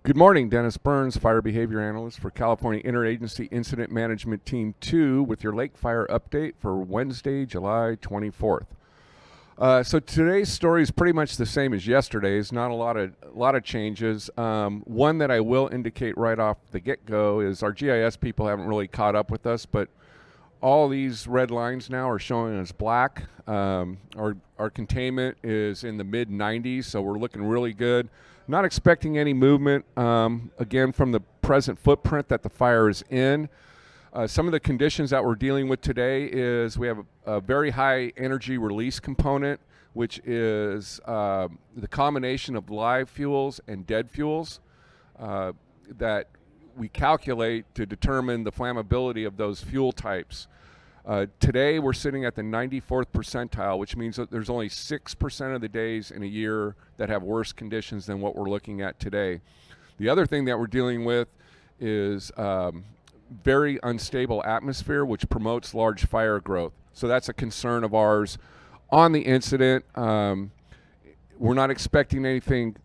Good morning, Dennis Burns, Fire Behavior Analyst for California Interagency Incident Management Team 2 with your lake fire update for Wednesday, July 24th. So today's story is pretty much the same as yesterday's, not a lot of changes. One that I will indicate right off the get-go is our GIS people haven't really caught up with us, but all these red lines now are showing as black. Our containment is in the mid 90s, so we're looking really good. Not expecting any movement, again, from the present footprint that the fire is in. Some of the conditions that we're dealing with today is we have a very high energy release component, which is the combination of live fuels and dead fuels that we calculate to determine the flammability of those fuel types. Today we're sitting at the 94th percentile, which means that there's only 6% of the days in a year that have worse conditions than what we're looking at today. The other thing that we're dealing with is very unstable atmosphere, which promotes large fire growth. So that's a concern of ours on the incident. We're not expecting anything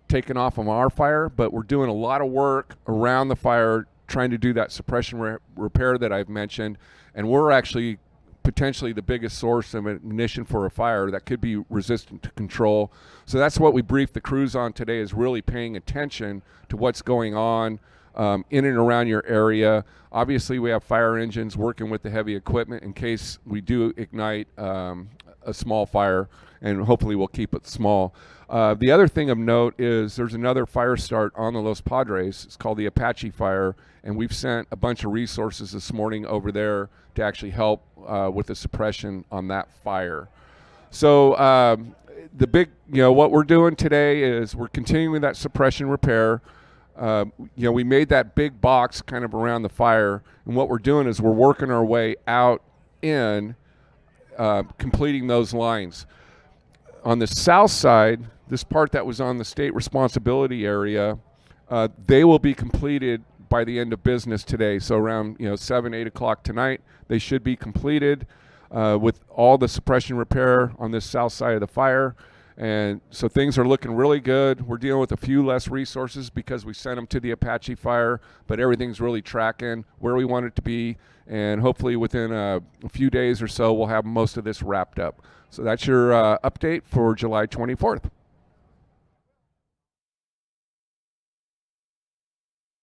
taken off of our fire, but we're doing a lot of work around the fire trying to do that suppression repair that I've mentioned, and we're actually potentially the biggest source of ignition for a fire that could be resistant to control. So that's what we briefed the crews on today, is really paying attention to what's going on in and around your area. Obviously we have fire engines working with the heavy equipment in case we do ignite a small fire, and hopefully we'll keep it small. The other thing of note is there's another fire start on the Los Padres. It's called the Apache Fire, and we've sent a bunch of resources this morning over there to actually help with the suppression on that fire. So the big, what we're doing today is we're continuing that suppression repair. We made that big box kind of around the fire, and what we're doing is we're working our way out in completing those lines. On the south side, this part that was on the state responsibility area, they will be completed by the end of business today. So around 7, 8 o'clock tonight, they should be completed with all the suppression repair on this south side of the fire. And so things are looking really good. We're dealing with a few less resources because we sent them to the Apache Fire, but everything's really tracking where we want it to be. And hopefully within a few days or so, we'll have most of this wrapped up. So that's your update for July 24th.